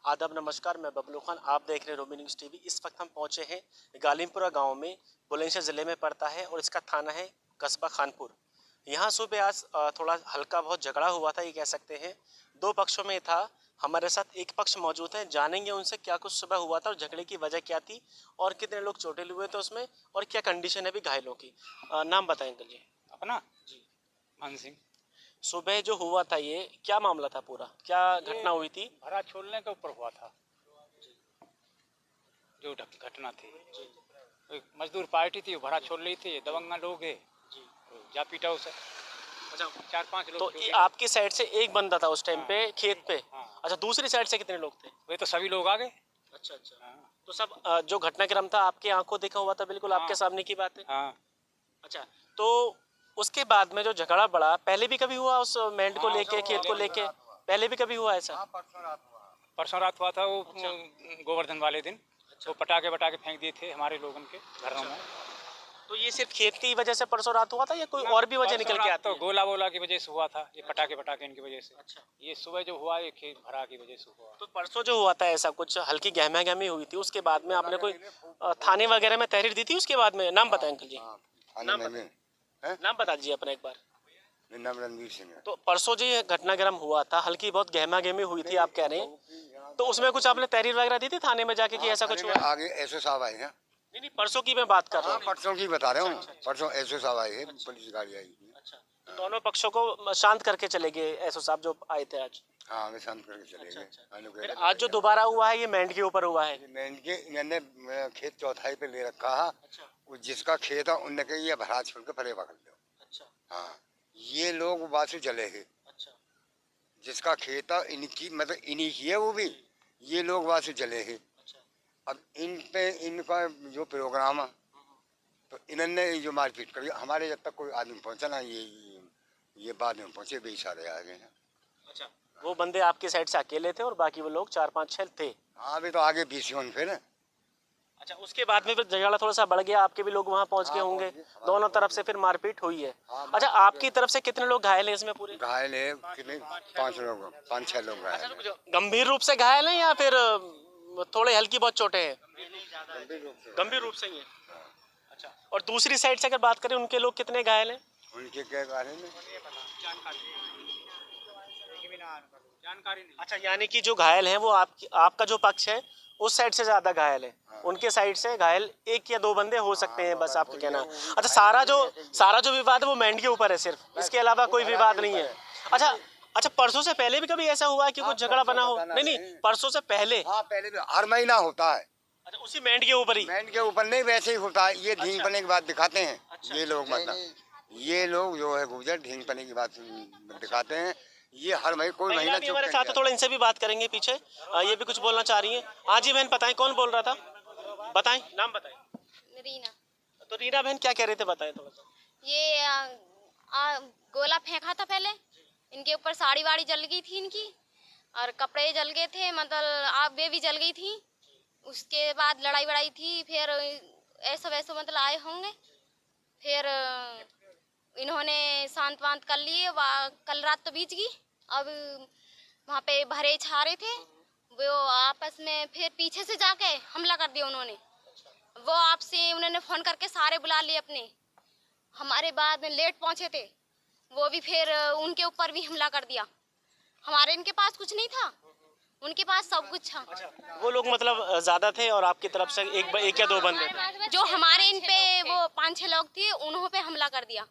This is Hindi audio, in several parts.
आदाब नमस्कार, मैं बबलू खान। आप देख रहे हैं रोमी न्यूज़ टीवी। इस वक्त हम पहुंचे हैं गालिमपुरा गांव में, बुलंदशहर ज़िले में पड़ता है और इसका थाना है कस्बा खानपुर। यहाँ सुबह आज थोड़ा हल्का बहुत झगड़ा हुआ था, ये कह सकते हैं। दो पक्षों में था। हमारे साथ एक पक्ष मौजूद है, जानेंगे उनसे क्या कुछ सुबह हुआ था और झगड़े की वजह क्या थी और कितने लोग चोटिल हुए थे उसमें और क्या कंडीशन है अभी घायलों की। नाम बताएं अंकल जी। अपना जी मान सिंह। सुबह जो हुआ था ये क्या मामला था, पूरा क्या घटना हुई थी? भरा छोड़ने के ऊपर हुआ था जो घटना थी। एक मजदूर पार्टी थी, भरा छोड़ रही थी, दबंगा लोग है जा पीटा उसे। अच्छा, 4-5 लोग तो आपकी साइड से एक बंदा था उस टाइम पे खेत पे। हाँ। अच्छा, दूसरी साइड से कितने लोग थे? वे तो सभी लोग आ गए। अच्छा अच्छा। हाँ। तो सब जो घटनाक्रम था आपके आंखों देखा हुआ था, बिल्कुल हाँ। आपके सामने की बात है। हाँ। अच्छा, तो उसके बाद में जो झगड़ा बढ़ा, पहले भी कभी हुआ उस मेंढ को लेके, खेत को लेके? पहले भी कभी हुआ ऐसा? परसों रात हुआ था वो। गोवर्धन वाले दिन वो पटाखे फेंक दिए थे हमारे लोगों के घरों में। तो ये सिर्फ खेत की वजह से परसों रात हुआ था या कोई और भी वजह निकल के आती तो है? गोला की वजह से हुआ था ये पटाखे इनकी वजह से। अच्छा, ये सुबह जो हुआ ये खेत भरा की वजह से हुआ। तो परसों जो हुआ था ऐसा कुछ हल्की गहमा गहमी हुई थी, उसके बाद में आपने कोई थाने वगैरह में तहरीर दी थी उसके बाद में? नाम बताएं अंकल जी। नाम बता दीजिए अपना एक बार। मेरा नाम रणवीर सिंह है। तो परसों जो ये घटनाक्रम हुआ था, हल्की बहुत गहमा गहमी हुई थी आप कह रहे हैं, तो उसमें कुछ आपने तहरीर वगैरह दी थी थाने में जाके कि ऐसा कुछ हुआ? आगे एसओ साहब आए हैं। नहीं, परसों की मैं बात कर रहा हूँ। परसों की बता रहा हूँ। परसों एसओ साहब आए हैं, पुलिस गाड़ी आई। अच्छा, तो दोनों पक्षों को शांत करके चले गए एसओ साहब जो आए थे आज? हाँ, हमें शांत करके चले गए। फिर आज जो दोबारा हुआ है ये मेंढ के ऊपर हुआ है? मैंने खेत चौथाई पे ले रखा है। वो जिसका खेत है उनने कहा ये भरा छोड़ के परे पकड़ लो। अच्छा, हाँ, ये लोग बासु चले हैं। अच्छा, जिसका खेत है इनकी, मतलब इन्हीं की है वो भी। ये लोग बासु चले हैं। अब इन पे इनका जो प्रोग्राम है तो इन्होंने जो मारपीट करी, हमारे जब तक कोई आदमी पहुंचा ना, ये बाद में पहुंचे, बेचारे आ गए हैं। अच्छा, वो बंदे आपके साइड से अकेले थे और बाकी वो लोग 4-5-6 थे? हाँ, अभी तो आगे 20 होने फिर। अच्छा, उसके बाद में फिर झगड़ा थोड़ा सा बढ़ गया, आपके भी लोग वहाँ पहुँच गए होंगे, दोनों तरफ से फिर मारपीट हुई है। अच्छा, आपकी तरफ से कितने लोग घायल हैं इसमें पूरे? घायल है कितने? 5 लोग, 5-6 लोग घायल हैं। गंभीर रूप से घायल हैं या फिर थोड़े हल्की बहुत चोटें हैं? गंभीर रूप से ही है। अच्छा, और दूसरी साइड से अगर बात करें उनके लोग कितने घायल हैं? उनके क्या घायल हैं? जानकारी नहीं। अच्छा, यानी कि जो घायल हैं वो आपका जो पक्ष है उस साइड से ज्यादा घायल है। उनके साइड से घायल 1 या 2 बंदे हो सकते हैं, बस आपका कहना। अच्छा, सारा जो विवाद है वो मेंढ के ऊपर है सिर्फ, इसके अलावा कोई विवाद नहीं है? अच्छा अच्छा, परसों से पहले भी कभी ऐसा हुआ है कि कुछ झगड़ा बना हो? नहीं, परसों से पहले। हाँ, पहले भी हर महीना होता है। अच्छा, उसी मेंढ के ऊपर ही? मेंढ के ऊपर नहीं, वैसे ही होता है। ये ढींग पने की बात दिखाते हैं। ये लोग मतलब ये लोग जो है गुजर ढींग पने की बात दिखाते हैं। ये हर महीने कोई महीना हमारे साथ है, थोड़ा इनसे भी बात करेंगे पीछे। ये भी कुछ बोलना चाह रही हैं। हाँ जी बहन, बताएं कौन बोल रहा था? बताएं, नाम बताएं। रीना। तो रीना बहन क्या कह रहे थे, बताएं थोड़ा सा। ये गोला फेंका था पहले, इनके ऊपर साड़ी वाड़ी जल गई थी इनकी, और कपड़े जल गए थे, मतलब आग वे भी जल गई थी। उसके बाद लड़ाई वड़ाई थी, फिर ऐसा वैसा मतलब आए होंगे, फिर इन्होंने शांत वांत कर लिए। कल रात तो बीत गई। अब वहाँ पे भरे छारे थे, वो आपस में फिर पीछे से जाके हमला कर दिया उन्होंने। वो आपसे उन्होंने फोन करके सारे बुला लिए अपने। हमारे बाद में लेट पहुंचे थे, वो भी फिर उनके ऊपर भी हमला कर दिया। हमारे इनके पास कुछ नहीं था, उनके पास सब कुछ था। वो लोग मतलब ज्यादा थे और आपकी तरफ से एक या 2 बंदे? जो हमारे इन पे वो 5-6 लोग थे, उन्हों पे हमला कर दिया।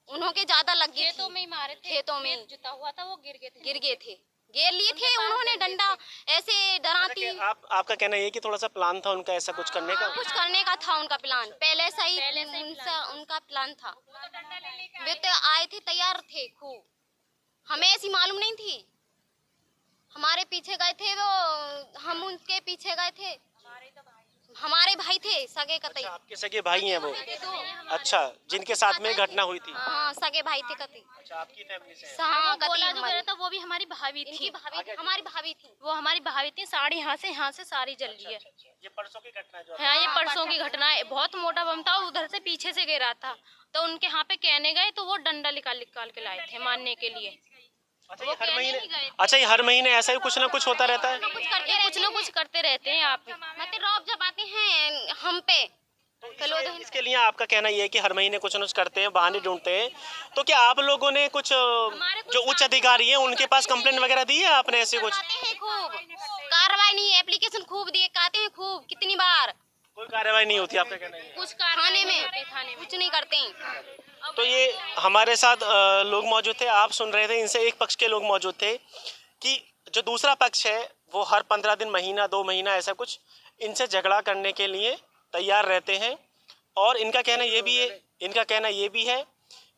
उन्हों के ज्यादा लग गए, खेतों में ही मारे थे। खेतों में जुता हुआ था, वो गिर गए थे। घेर लिए थे उन्होंने, डंडा ऐसे डराती। आपका कहना ये कि थोड़ा सा प्लान था उनका ऐसा कुछ करने का? कुछ करने का था उनका प्लान, पहले से ही उनका प्लान था। वे तो आए थे, तैयार थे खूब, हमें ऐसी मालूम नहीं थी। हमारे पीछे गए थे वो, हम उनके पीछे गए थे। हमारे भाई थे सगे कतई। अच्छा, आपके सगे भाई हैं वो? अच्छा, जिनके साथ में घटना हुई थी? हाँ, सगे भाई थे कतई। अच्छा, आपकी फैमिली से? हाँ, गोला जो गिरा था वो भी हमारी भाभी थी। हमारी भाभी थी। वो हमारी भाभी थी। साड़ी यहाँ से सारी जल रही है। ये परसों की घटना है जो? हाँ, ये परसों की घटना है। बहुत मोटा बम था, उधर से पीछे से गिरा था, तो उनके यहाँ पे कहने गए तो वो डंडा निकाल के लाए थे मारने के लिए। अच्छा वो ये हर कहने महीने नहीं गए थे। अच्छा ये हर महीने ऐसा ही कुछ ना कुछ होता रहता है? कुछ ना कुछ करते रहते हैं आप। मतलब रौब जब आते हैं हम पे तो इसके लिए आपका कहना ये है कि हर महीने कुछ न कुछ करते हैं, बहाने ढूंढते हैं। तो क्या आप लोगों ने कुछ जो उच्च अधिकारी हैं उनके पास कंप्लेंट वगैरह दी है आपने ऐसे कुछ? करवाते हैं खूब, कार्रवाई नहीं, एप्लीकेशन खूब दिए, कहते हैं खूब, कितनी बार कोई कार्रवाई नहीं होती, आपका कहना ये है? कुछ थाने में थाने में कुछ नहीं करते हैं। तो ये हमारे साथ लोग मौजूद थे, आप सुन रहे थे, इनसे एक पक्ष के लोग मौजूद थे कि जो दूसरा पक्ष है वो हर 15 दिन, महीना 2 महीना ऐसा कुछ इनसे झगड़ा करने के लिए तैयार रहते हैं। और इनका कहना ये भी है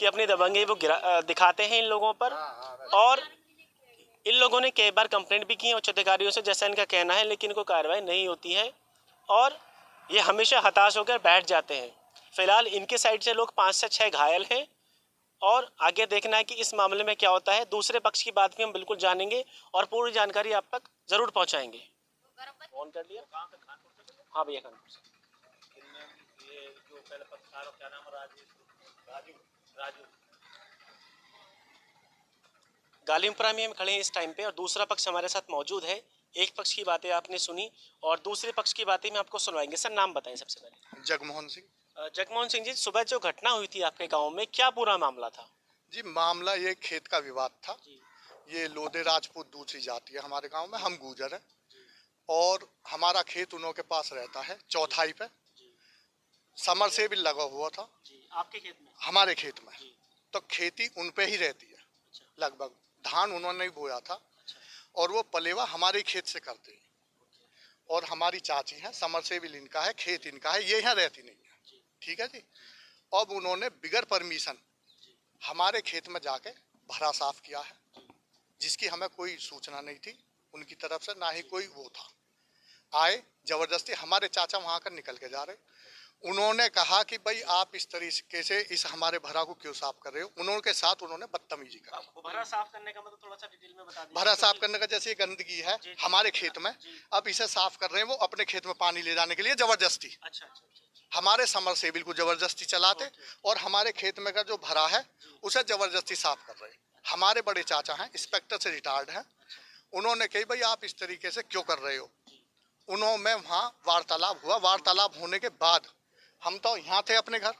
कि अपनी दबंगई वो दिखाते हैं इन लोगों पर। और इन लोगों ने कई बार कंप्लेंट भी की है उच्च अधिकारियों से, जैसा इनका कहना है, लेकिन कोई कार्रवाई नहीं होती है और ये हमेशा हताश होकर बैठ जाते हैं। फिलहाल इनके साइड से लोग 5 से 6 घायल हैं और आगे देखना है कि इस मामले में क्या होता है। दूसरे पक्ष की बात भी हम बिल्कुल जानेंगे और पूरी जानकारी आप तक जरूर पहुंचाएंगे। फोन कर लिया? हाँ भैया, कानपुर से। गालिमपुरा में हम खड़े हैं इस टाइम पे और दूसरा पक्ष हमारे साथ मौजूद है। एक पक्ष की बातें आपने सुनी और दूसरे पक्ष की बातें हम आपको सुनवाएंगे। सर, नाम बताएं सबसे पहले। जगमोहन सिंह। जगमोहन सिंह जी, सुबह जो घटना हुई थी आपके गांव में, क्या पूरा मामला था? जी, मामला ये खेत का विवाद था। ये लोधे राजपूत दूसरी जाति है हमारे गांव में, हम गुजर हैं और हमारा खेत उन्हों के पास रहता है चौथाई पे। समर से भी लगा हुआ था आपके खेत में? हमारे खेत में। तो खेती उन पे ही रहती है लगभग। धान उन्होंने ही बोया था और वो पलेवा हमारे खेत से करते हैं। और हमारी चाची हैं, समर से भी इनका है, खेत इनका है, ये यहाँ रहती नहीं है। ठीक है जी। अब उन्होंने बिगर परमिशन हमारे खेत में जाके भरा साफ किया है, जिसकी हमें कोई सूचना नहीं थी उनकी तरफ से, ना ही कोई वो था। आए जबरदस्ती, हमारे चाचा वहां कर निकल के जा रहे, उन्होंने कहा कि भाई आप इस तरीके से इस हमारे भरा को क्यों साफ कर रहे हो। उन्होंने साथ उन्होंने बदतमीजी करी। भरा साफ करने का मतलब थोड़ा सा डिटेल में बता दीजिए। भरा साफ करने का, जैसे गंदगी है हमारे खेत में, अब इसे साफ कर रहे हैं वो अपने खेत में पानी ले जाने के लिए जबरदस्ती। अच्छा। हमारे समर सेबिल को जबरदस्ती चलाते और हमारे खेत में का जो भरा है उसे जबरदस्ती साफ कर रहे हैं। हमारे बड़े चाचा हैं, इंस्पेक्टर से रिटायर्ड हैं, उन्होंने कही भाई आप इस तरीके से क्यों कर रहे हो। उन्होंने वहाँ वार्तालाप हुआ। वार्तालाप होने के बाद हम तो यहाँ थे अपने घर,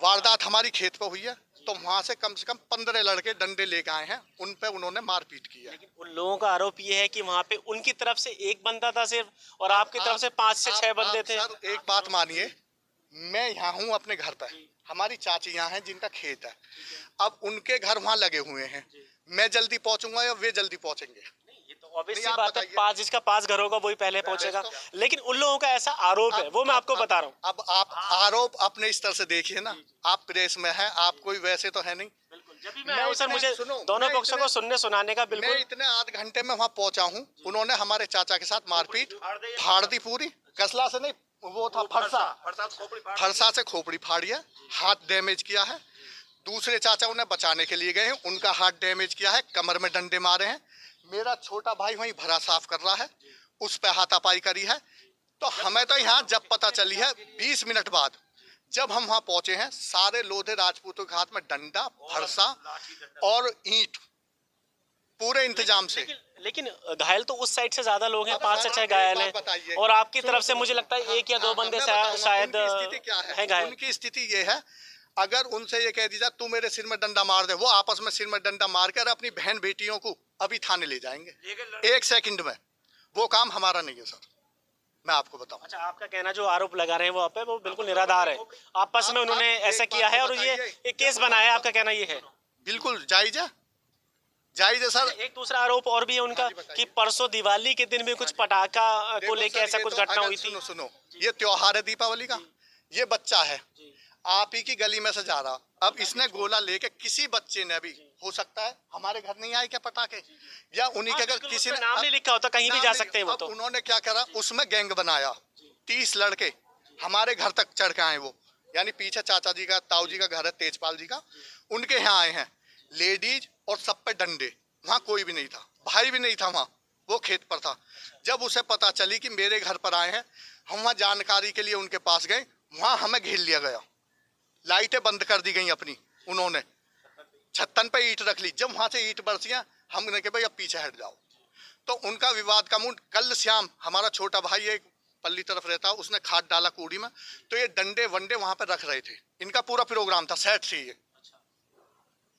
वारदात हमारी खेत पर हुई है, तो वहाँ से कम 15 लड़के डंडे लेके आए हैं, उन पे उन्होंने मारपीट की है। लेकिन उन लोगों का आरोप ये है कि वहाँ पे उनकी तरफ से एक बंदा था सिर्फ और आपकी तरफ से 5 से 6 बंदे थे। सर एक बात मानिए, मैं यहाँ हूँ अपने घर पर, हमारी चाची यहाँ है जिनका खेत है। अब उनके घर वहाँ लगे हुए हैं, मैं जल्दी पहुँचूंगा या वे जल्दी पहुँचेंगे? ये तो ऑब्वियस नहीं, सी आप बात है, बताइए। जिसका पास घर होगा वही पहले पहुंचेगा। लेकिन उन लोगों का ऐसा आरोप है, वो मैं आपको बता रहा हूँ। अब आप आरोप अपने स्तर से देखिए ना, आप प्रेस में हैं, आप कोई वैसे तो है नहीं। जब भी मैं आया हूं सर, मुझे सुनो, दोनों मैं पक्षों को सुनने सुनाने का मैं बिल्कुल। इतने आध घंटे में वहाँ पहुँचा हूँ, उन्होंने हमारे चाचा के साथ मारपीट फाड़ दी पूरी। कसला से नहीं, वो था फरसा से खोपड़ी फाड़ी है, हाथ डैमेज किया है। दूसरे चाचा उन्हें बचाने के लिए गए हैं, उनका हाथ डैमेज किया है, कमर में डंडे मारे हैं। मेरा छोटा भाई वहीं भरा साफ कर रहा है, उस पे हाथापाई करी है। तो हमें तो यहाँ जब पता चली है 20 मिनट बाद, जब हम वहाँ पहुंचे हैं, सारे लोधे राजपूतों के हाथ में डंडा, फरसा और ईंट, पूरे इंतजाम से। लेकिन घायल तो उस साइड से ज्यादा लोग हैं, 5 से 6 घायल हैं और आपकी तरफ से मुझे लगता है 1 या 2 बंदे शायद हैं घायल। उनकी स्थिति ये है, अगर उनसे ये कह दीजिए तू मेरे सिर में डंडा मार दे, वो आपस में सिर में डंडा मार कर अपनी बहन बेटियों को अभी थाने ले जाएंगे 1 सेकंड में। वो काम हमारा नहीं है सर, मैं आपको बताऊं। अच्छा, आपका कहना जो आरोप लगा रहे हैं वो आप पे, वो बिल्कुल निराधार है। आपस में उन्होंने ऐसा किया है और ये एक केस बनाया है, आपका कहना ये है? बिल्कुल जायज है, जायज है सर। एक दूसरा आरोप और भी है उनका कि परसों दिवाली के दिन भी कुछ पटाखा को लेके ऐसा कुछ घटना हुई थी। सुनो, ये त्योहार है दीपावली का, ये बच्चा है आप ही की गली में से जा रहा, अब इसने गोला लेके किसी बच्चे ने भी, हो सकता है हमारे घर नहीं आए क्या पटाखे, या उन्हीं के अगर किसी ने नाम नहीं लिखा होता, कहीं भी जा सकते हैं वो तो। उन्होंने क्या करा, उसमें गैंग बनाया, 30 लड़के हमारे घर तक चढ़ के आए वो, यानी पीछे चाचा जी का, ताऊ जी का घर है, तेजपाल जी का, उनके यहाँ आए हैं, लेडीज और सब पे डंडे। वहाँ कोई भी नहीं था, भाई भी नहीं था वहाँ, वो खेत पर था। जब उसे पता चली कि मेरे घर पर आए हैं, हम वहाँ जानकारी के लिए उनके पास गए, वहाँ हमें घेर लिया गया, लाइटें बंद कर दी गई अपनी, उन्होंने छत्तन पे ईंट रख ली। जब वहाँ से ईंट बरसियाँ, हमने कहा भाई अब पीछे हट जाओ। तो उनका विवाद का मूड, कल शाम हमारा छोटा भाई एक पल्ली तरफ रहता है, उसने खाद डाला कूड़ी में, तो ये डंडे वंडे वहां पर रख रहे थे। इनका पूरा प्रोग्राम था, सेट थी ये।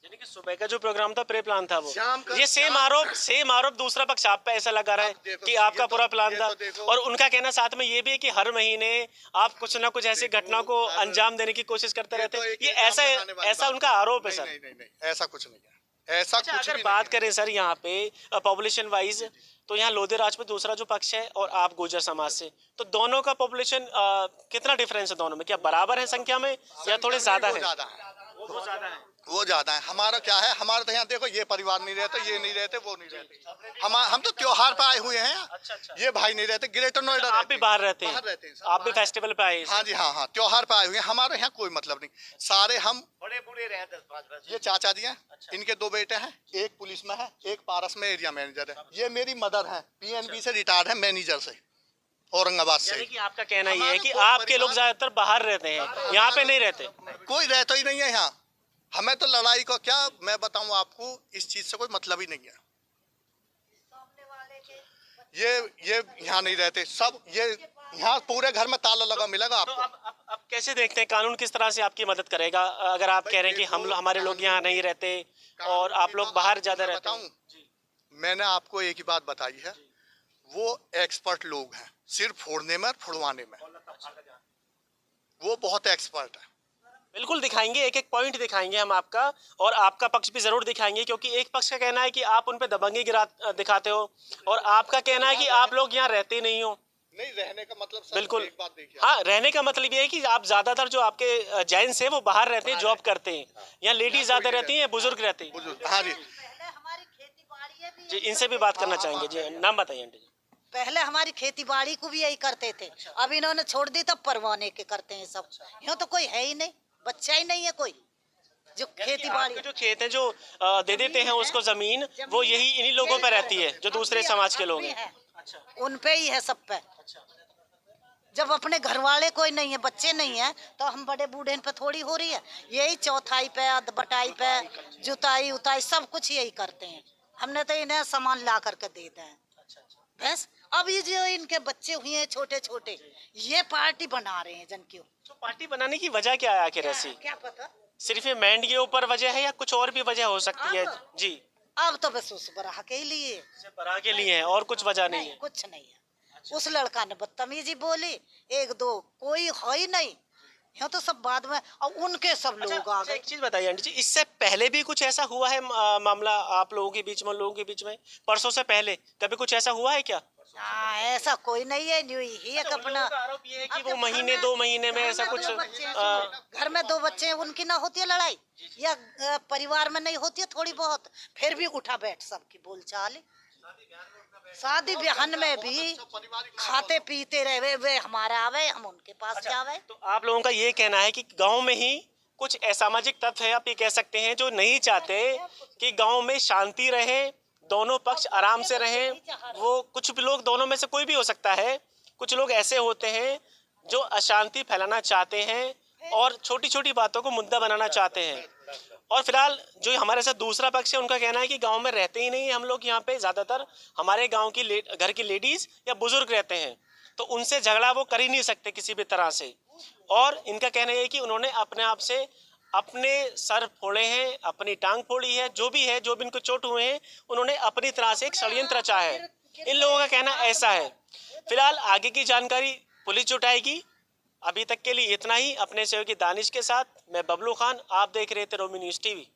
यानी कि सुबह का जो प्रोग्राम था प्री प्लान था वो। शाम का- ये सेम आरोप दूसरा पक्ष आप पे ऐसा लगा रहा है देखो, कि आपका ये तो- पूरा प्लान ये था। तो देखो। और उनका कहना साथ में ये भी है कि हर महीने आप कुछ ना कुछ ऐसी घटना को अंजाम देने की कोशिश करते रहते हैं। ये ऐसा ऐसा उनका आरोप है सर। नहीं नहीं नहीं, ऐसा कुछ नहीं है, ऐसा अच्छा, कुछ अगर भी बात नहीं है। करें सर यहाँ पे पॉपुलेशन वाइज, तो यहाँ लोधी राजपूत दूसरा जो पक्ष है और आप गुर्जर समाज से, तो दोनों का पॉपुलेशन कितना डिफरेंस है दोनों में? क्या बराबर है संख्या में या थोड़े ज्यादा वो है? ज्यादा है, वो ज्यादा है। वो ज्यादा है। हमारा क्या है, हमारा तो यहाँ देखो ये परिवार नहीं रहते, ये नहीं रहते, वो नहीं रहते। हम तो त्योहार पे आए हुए हैं। अच्छा अच्छा। ये भाई नहीं रहते, ग्रेटर नोएडा आप भी बाहर रहते बाहर रहते हैं, हैं सर, आप भी फेस्टिवल पे आए हैं। हाँ जी, हाँ हाँ, त्योहार पे आए हुए हैं। हमारे यहाँ कोई मतलब नहीं, सारे हम बड़े बूढ़े रहे 10-15 ये चाचा जी हैं, इनके 2 बेटे हैं, एक पुलिस में है, एक पारस में एरिया मैनेजर है। ये मेरी मदर है, पीएनबी से रिटायर्ड है, मैनेजर से, औरंगाबाद से। यानी कि आपका कहना ये है हमारा कि कोई आपके लोग परिवार- ज्यादातर बाहर रहते हैं, यहाँ पे नहीं रहते। कोई रहता ही नहीं है यहाँ। हमें तो लड़ाई को क्या मैं बताऊं आपको, इस चीज से कोई मतलब ही नहीं है। ये यहाँ नहीं रहते सब, ये यहाँ पूरे घर में ताला लगा मिलेगा तो आपको। अब कैसे देखते हैं कानून किस तरह से आपकी मदद करेगा अगर आप कह रहे हैं कि हमारे लोग यहाँ नहीं रहते और आप लोग बाहर ज्यादा रहते हैं? मैंने आपको एक ही बात बताई है, वो एक्सपर्ट लोग हैं सिर्फ फोड़ने में और फुड़वाने में, वो बहुत एक्सपर्ट है। बिल्कुल दिखाएंगे, एक एक पॉइंट दिखाएंगे हम आपका, और आपका पक्ष भी जरूर दिखाएंगे, क्योंकि एक पक्ष का कहना है कि आप उन पे दबंगी दिखाते हो और आपका कहना है कि आप लोग यहाँ रहते नहीं हो। नहीं रहने का मतलब सर, बिल्कुल। एक बात देखिए, हाँ, रहने का मतलब ये है कि आप ज्यादातर जो आपके जेंट्स हैं वो बाहर रहते हैं, जॉब करते हैं। यहाँ लेडीज ज्यादा रहती हैं, बुजुर्ग रहते हैं। बुजुर्ग, हाँ जी। जी, इनसे भी बात करना चाहेंगे। जी, नाम बताइए आंटी जी। पहले हमारी खेती बाड़ी को भी यही करते थे, अब इन्होंने छोड़ दी, तब परवाने के करते हैं सब। यूँ तो कोई है ही नहीं, बच्चा ही नहीं है कोई जो खेती बाड़ी। आपके जो खेत है जो दे देते हैं उसको जमीन, वो यही इन्हीं लोगों पे रहती है जो दूसरे समाज के लोग हैं। उन पे ही है, सब पे। जब अपने घर वाले कोई नहीं है, बच्चे नहीं है, तो हम बड़े बूढ़े पे थोड़ी हो रही है। यही चौथाई पे, अध बटाई पे, जुताई उताई सब कुछ यही करते हैं। हमने तो इन्हें सामान ला करके देते हैं बस। अब ये जो इनके बच्चे हुए हैं छोटे छोटे, ये पार्टी बना रहे हैं जन क्यों। तो पार्टी बनाने की वजह क्या है आखिर ऐसी? क्या पता, सिर्फ ये मैंड के ऊपर वजह है या कुछ और भी वजह हो सकती है? जी, अब तो बस उस बराह के लिए, सिर्फ बरा के लिए है और कुछ वजह नहीं नहीं है। कुछ नहीं है। उस लड़का ने बदतमीजी बोली, एक दो कोई है ही नहीं, यहाँ तो सब बाद में। और उनके सब लोग आ अच्छा, गए। एक चीज बताइए आंटी जी, इससे पहले भी कुछ ऐसा हुआ है मामला आप लोगों के बीच में, लोगों के बीच में? परसों से पहले कभी कुछ ऐसा हुआ है क्या? हाँ, ऐसा कोई नहीं है, न्यू ही एक उन लोगों अपना। का आरोप ये है कि अब वो जब महीने 2 महीने में ऐसा कुछ घर में 2 बच्चे हैं, उनकी ना होती है लड़ाई, या परिवार में नहीं होती है थोड़ी बहुत, फिर भी उठा बैठ सबकी बोलचाल। शादी ब्याहन में भी खाते पीते रहे, वे हमारा आवे, हम उनके पास जावे। तो आप लोगों का ये कहना है कि गांव में ही कुछ असामाजिक तत्व है, आप ये कह सकते हैं, जो नहीं चाहते कि गांव में शांति रहे, दोनों पक्ष आराम से रहें। वो कुछ भी लोग, दोनों में से कोई भी हो सकता है, कुछ लोग ऐसे होते हैं जो अशांति फैलाना चाहते हैं और छोटी छोटी बातों को मुद्दा बनाना चाहते हैं। और फिलहाल जो हमारे साथ दूसरा पक्ष है, उनका कहना है कि गांव में रहते ही नहीं है हम लोग, यहाँ पे ज़्यादातर हमारे गांव की घर की लेडीज़ या बुजुर्ग रहते हैं, तो उनसे झगड़ा वो कर ही नहीं सकते किसी भी तरह से। और इनका कहना है कि उन्होंने अपने आप से अपने सर फोड़े हैं, अपनी टांग फोड़ी है, जो भी इनको चोट हुए हैं, उन्होंने अपनी तरह से एक षड्यंत्र रचा है। इन लोगों का कहना ऐसा है। फिलहाल आगे की जानकारी पुलिस जुटाएगी। अभी तक के लिए इतना ही। अपने सहयोगी दानिश के साथ मैं बबलू खान, आप देख रहे थे रोमी न्यूज़ टीवी।